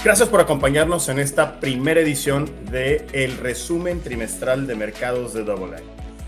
Gracias por acompañarnos en esta primera edición de el resumen trimestral de mercados de Double A,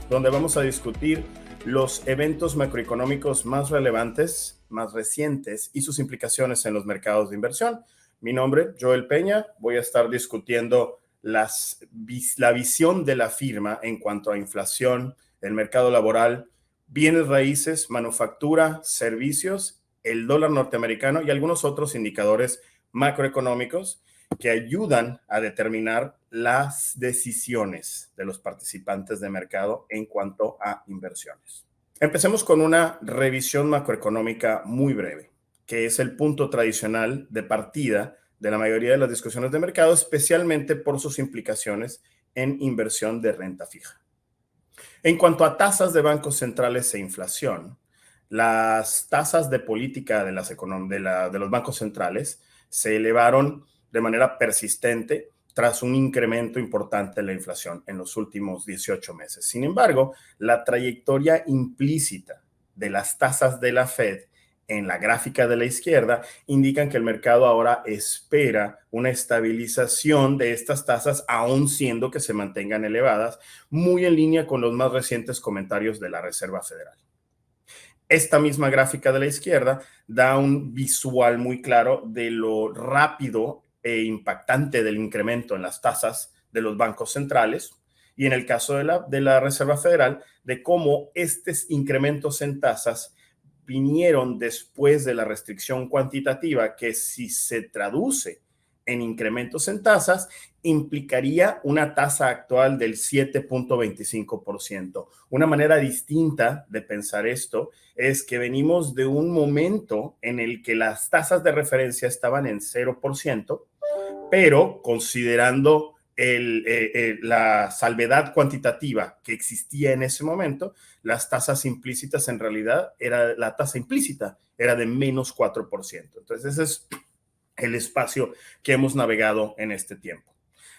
donde vamos a discutir los eventos macroeconómicos más relevantes, más recientes y sus implicaciones en los mercados de inversión. Mi nombre, Joel Peña, voy a estar discutiendo la visión de la firma en cuanto a inflación, el mercado laboral, bienes raíces, manufactura, servicios, el dólar norteamericano y algunos otros indicadores macroeconómicos que ayudan a determinar las decisiones de los participantes de mercado en cuanto a inversiones. Empecemos con una revisión macroeconómica muy breve, que es el punto tradicional de partida de la mayoría de las discusiones de mercado, especialmente por sus implicaciones en inversión de renta fija. En cuanto a tasas de bancos centrales e inflación, las tasas de política de los bancos centrales se elevaron de manera persistente tras un incremento importante en la inflación en los últimos 18 meses. Sin embargo, la trayectoria implícita de las tasas de la Fed en la gráfica de la izquierda indican que el mercado ahora espera una estabilización de estas tasas, aun siendo que se mantengan elevadas, muy en línea con los más recientes comentarios de la Reserva Federal. Esta misma gráfica de la izquierda da un visual muy claro de lo rápido e impactante del incremento en las tasas de los bancos centrales y en el caso de la Reserva Federal, de cómo estos incrementos en tasas vinieron después de la restricción cuantitativa que, si se traduce en incrementos en tasas, implicaría una tasa actual del 7.25%. Una manera distinta de pensar esto es que venimos de un momento en el que las tasas de referencia estaban en 0%, pero considerando la salvedad cuantitativa que existía en ese momento, las tasas implícitas en realidad, la tasa implícita era de menos 4%. Entonces ese es el espacio que hemos navegado en este tiempo.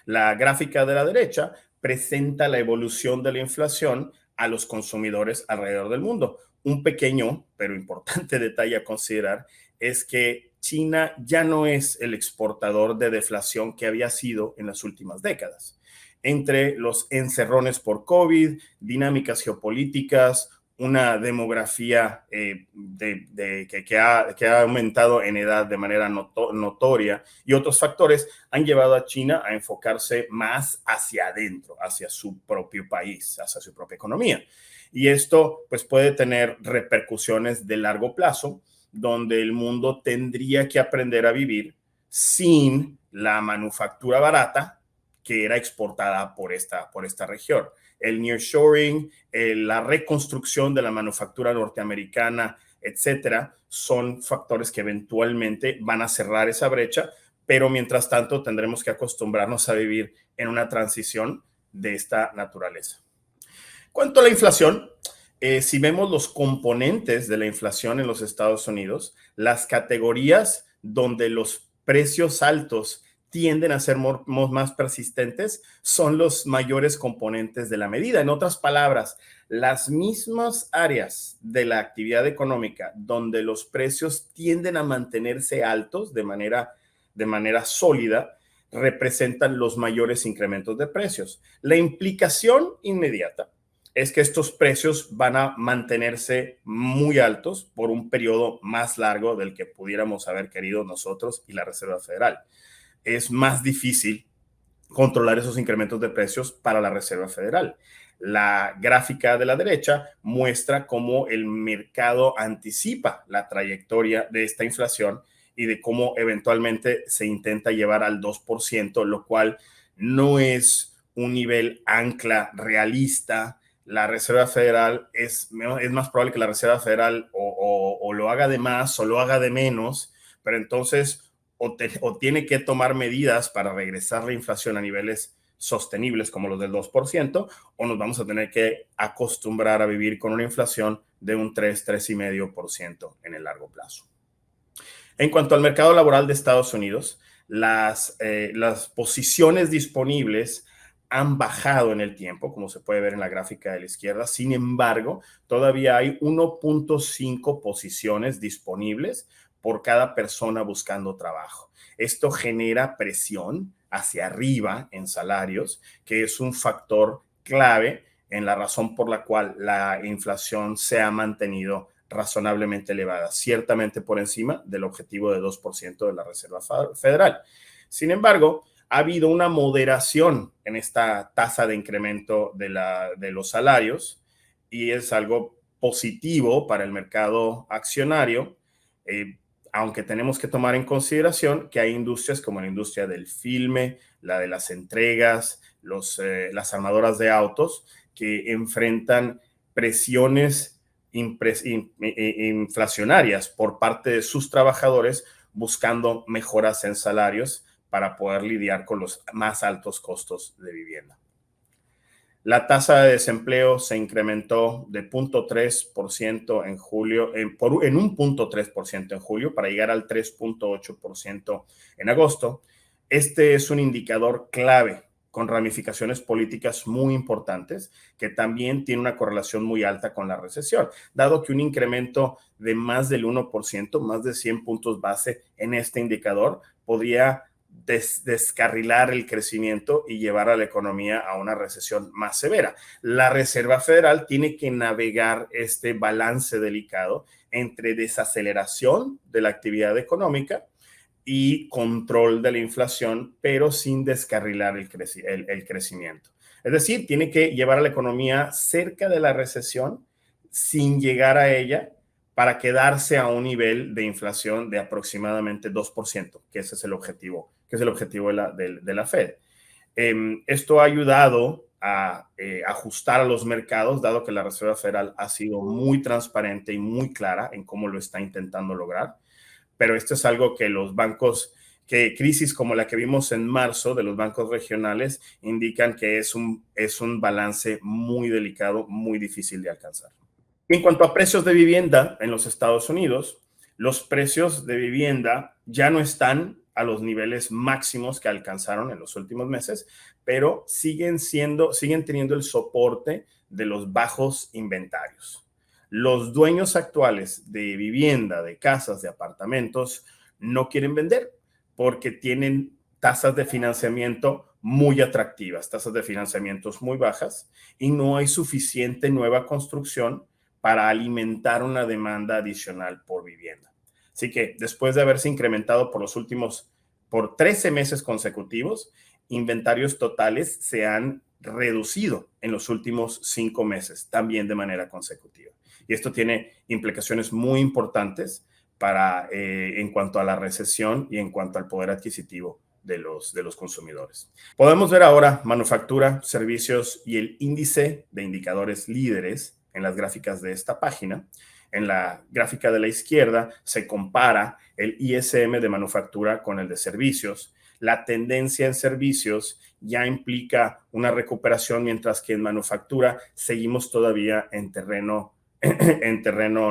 La gráfica de la derecha presenta la evolución de la inflación a los consumidores alrededor del mundo. Un pequeño pero importante detalle a considerar es que China ya no es el exportador de deflación que había sido en las últimas décadas. Entre los encerrones por COVID, dinámicas geopolíticas, una demografía que ha aumentado en edad de manera notoria y otros factores han llevado a China a enfocarse más hacia adentro, hacia su propio país, hacia su propia economía. Y esto pues puede tener repercusiones de largo plazo, donde el mundo tendría que aprender a vivir sin la manufactura barata que era exportada por esta región. El nearshoring, la reconstrucción de la manufactura norteamericana, etcétera, son factores que eventualmente van a cerrar esa brecha, pero mientras tanto tendremos que acostumbrarnos a vivir en una transición de esta naturaleza. Cuanto a la inflación, si vemos los componentes de la inflación en los Estados Unidos, las categorías donde los precios altos tienden a ser más persistentes son los mayores componentes de la medida. En otras palabras, las mismas áreas de la actividad económica donde los precios tienden a mantenerse altos de manera sólida representan los mayores incrementos de precios. La implicación inmediata es que estos precios van a mantenerse muy altos por un periodo más largo del que pudiéramos haber querido nosotros y la Reserva Federal. Es más difícil controlar esos incrementos de precios para la Reserva Federal. La gráfica de la derecha muestra cómo el mercado anticipa la trayectoria de esta inflación y de cómo eventualmente se intenta llevar al 2%, lo cual no es un nivel ancla realista. La Reserva Federal es más probable que la Reserva Federal o lo haga de más o lo haga de menos, pero entonces o tiene que tomar medidas para regresar la inflación a niveles sostenibles como los del 2%, o nos vamos a tener que acostumbrar a vivir con una inflación de un 3,5% en el largo plazo. En cuanto al mercado laboral de Estados Unidos, las posiciones disponibles han bajado en el tiempo, como se puede ver en la gráfica de la izquierda. Sin embargo, todavía hay 1.5 posiciones disponibles por cada persona buscando trabajo. Esto genera presión hacia arriba en salarios, que es un factor clave en la razón por la cual la inflación se ha mantenido razonablemente elevada, ciertamente por encima del objetivo de 2% de la Reserva Federal. Sin embargo, ha habido una moderación en esta tasa de incremento de los salarios y es algo positivo para el mercado accionario, aunque tenemos que tomar en consideración que hay industrias como la industria del filme, la de las entregas, las armadoras de autos, que enfrentan presiones inflacionarias por parte de sus trabajadores buscando mejoras en salarios para poder lidiar con los más altos costos de vivienda. La tasa de desempleo se incrementó de 0.3% en julio, en un 0.3% en julio para llegar al 3.8% en agosto. Este es un indicador clave con ramificaciones políticas muy importantes, que también tiene una correlación muy alta con la recesión, dado que un incremento de más del 1%, más de 100 puntos base en este indicador, podría descarrilar el crecimiento y llevar a la economía a una recesión más severa. La Reserva Federal tiene que navegar este balance delicado entre desaceleración de la actividad económica y control de la inflación, pero sin descarrilar el crecimiento. Es decir, tiene que llevar a la economía cerca de la recesión sin llegar a ella para quedarse a un nivel de inflación de aproximadamente 2%, que ese es el objetivo, de la Fed. Esto ha ayudado a ajustar a los mercados, dado que la Reserva Federal ha sido muy transparente y muy clara en cómo lo está intentando lograr. Pero esto es algo que los bancos, que crisis como la que vimos en marzo de los bancos regionales indican que es un balance muy delicado, muy difícil de alcanzar. En cuanto a precios de vivienda en los Estados Unidos, los precios de vivienda ya no están a los niveles máximos que alcanzaron en los últimos meses, pero siguen teniendo el soporte de los bajos inventarios. Los dueños actuales de vivienda, de casas, de apartamentos, no quieren vender porque tienen tasas de financiamiento muy atractivas, tasas de financiamientos muy bajas, y no hay suficiente nueva construcción para alimentar una demanda adicional por vivienda. Así que después de haberse incrementado por 13 meses consecutivos, inventarios totales se han reducido en los últimos 5 meses, también de manera consecutiva. Y esto tiene implicaciones muy importantes en cuanto a la recesión y en cuanto al poder adquisitivo de los consumidores. Podemos ver ahora manufactura, servicios y el índice de indicadores líderes en las gráficas de esta página. En la gráfica de la izquierda se compara el ISM de manufactura con el de servicios. La tendencia en servicios ya implica una recuperación, mientras que en manufactura seguimos todavía en terreno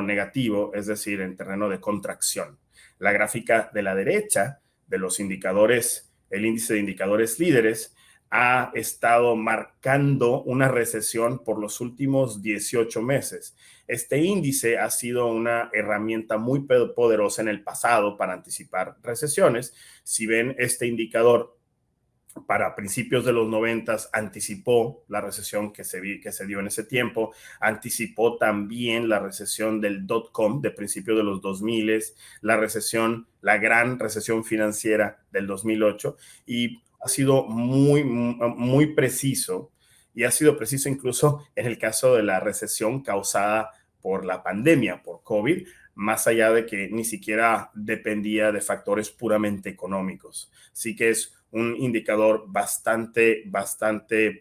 negativo, es decir, en terreno de contracción. La gráfica de la derecha de los indicadores, el índice de indicadores líderes, ha estado marcando una recesión por los últimos 18 meses. Este índice ha sido una herramienta muy poderosa en el pasado para anticipar recesiones. Si ven este indicador, para principios de los 90 anticipó la recesión que se dio en ese tiempo, anticipó también la recesión del .com de principios de los 2000, la gran recesión financiera del 2008, y ha sido muy, muy preciso, y ha sido preciso incluso en el caso de la recesión causada por la pandemia, por COVID, más allá de que ni siquiera dependía de factores puramente económicos. Así que es un indicador bastante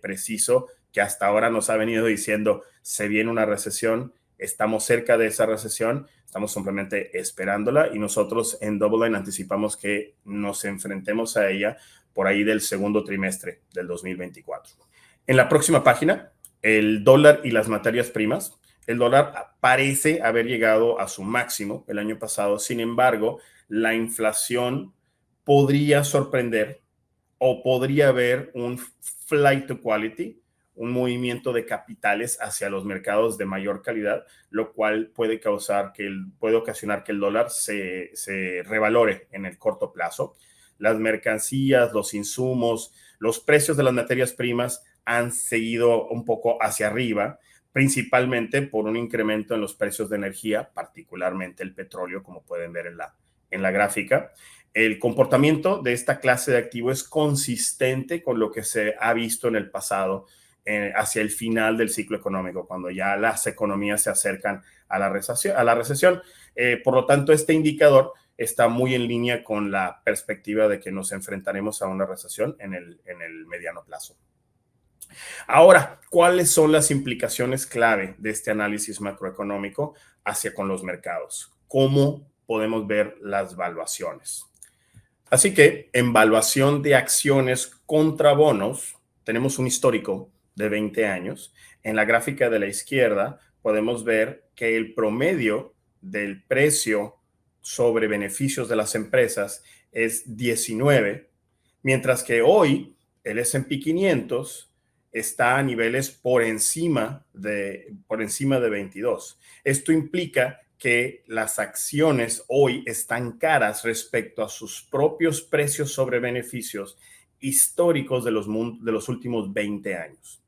preciso, que hasta ahora nos ha venido diciendo: se viene una recesión, estamos cerca de esa recesión, estamos simplemente esperándola, y nosotros en DoubleLine anticipamos que nos enfrentemos a ella por ahí del segundo trimestre del 2024. En la próxima página, el dólar y las materias primas. El dólar parece haber llegado a su máximo el año pasado. Sin embargo, la inflación podría sorprender, o podría haber un flight to quality, un movimiento de capitales hacia los mercados de mayor calidad, lo cual puede ocasionar que el dólar se revalore en el corto plazo. Las mercancías, los insumos, los precios de las materias primas han seguido un poco hacia arriba, principalmente por un incremento en los precios de energía, particularmente el petróleo, como pueden ver en la gráfica. El comportamiento de esta clase de activo es consistente con lo que se ha visto en el pasado, hacia el final del ciclo económico, cuando ya las economías se acercan a la recesión. Por lo tanto, este indicador está muy en línea con la perspectiva de que nos enfrentaremos a una recesión en el mediano plazo. Ahora, ¿cuáles son las implicaciones clave de este análisis macroeconómico hacia con los mercados? ¿Cómo podemos ver las valuaciones? Así que en valuación de acciones contra bonos, tenemos un histórico de 20 años. En la gráfica de la izquierda podemos ver que el promedio del precio sobre beneficios de las empresas es 19, mientras que hoy el S&P 500 está a niveles por encima de 22. Esto implica que las acciones hoy están caras respecto a sus propios precios sobre beneficios históricos de los últimos 20 años.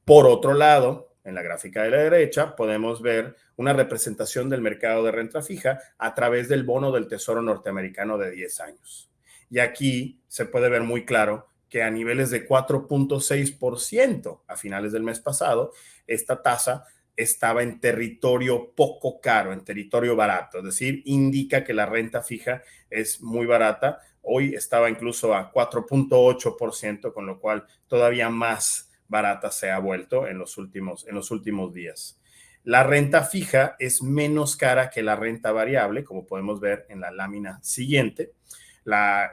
Por otro lado, en la gráfica de la derecha podemos ver una representación del mercado de renta fija a través del bono del Tesoro norteamericano de 10 años. Y aquí se puede ver muy claro que a niveles de 4.6% a finales del mes pasado, esta tasa estaba en territorio poco caro, en territorio barato, es decir, indica que la renta fija es muy barata. Hoy estaba incluso a 4.8%, con lo cual todavía más barata se ha vuelto en los últimos días. La renta fija es menos cara que la renta variable, como podemos ver en la lámina siguiente. La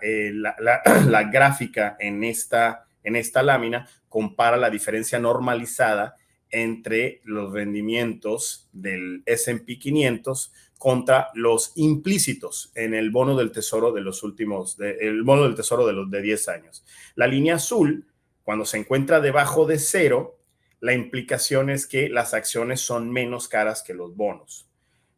gráfica en esta lámina compara la diferencia normalizada entre los rendimientos del S&P 500 contra los implícitos en el bono del tesoro de los de 10 años. La línea azul, cuando se encuentra debajo de cero, la implicación es que las acciones son menos caras que los bonos.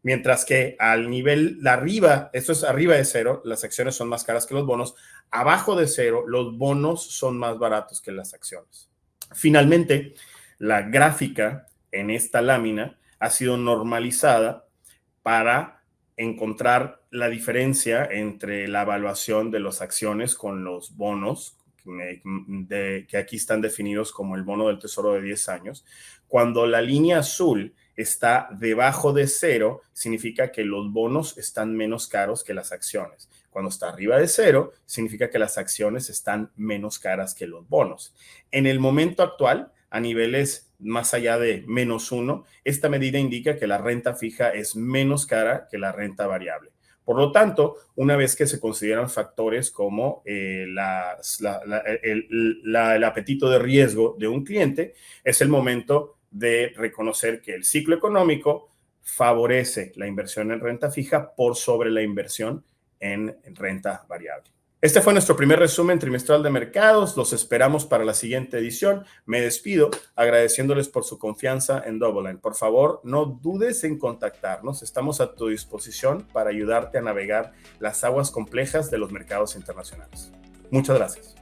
Mientras que al nivel de arriba, esto es arriba de cero, las acciones son más caras que los bonos. Abajo de cero, los bonos son más baratos que las acciones. Finalmente, la gráfica en esta lámina ha sido normalizada para encontrar la diferencia entre la evaluación de las acciones con los bonos, que aquí están definidos como el bono del tesoro de 10 años. Cuando la línea azul está debajo de cero, significa que los bonos están menos caros que las acciones. Cuando está arriba de cero, significa que las acciones están menos caras que los bonos. En el momento actual, a niveles más allá de -1, esta medida indica que la renta fija es menos cara que la renta variable. Por lo tanto, una vez que se consideran factores como el apetito de riesgo de un cliente, es el momento de reconocer que el ciclo económico favorece la inversión en renta fija por sobre la inversión en renta variable. Este fue nuestro primer resumen trimestral de mercados. Los esperamos para la siguiente edición. Me despido agradeciéndoles por su confianza en DoubleLine. Por favor, no dudes en contactarnos. Estamos a tu disposición para ayudarte a navegar las aguas complejas de los mercados internacionales. Muchas gracias.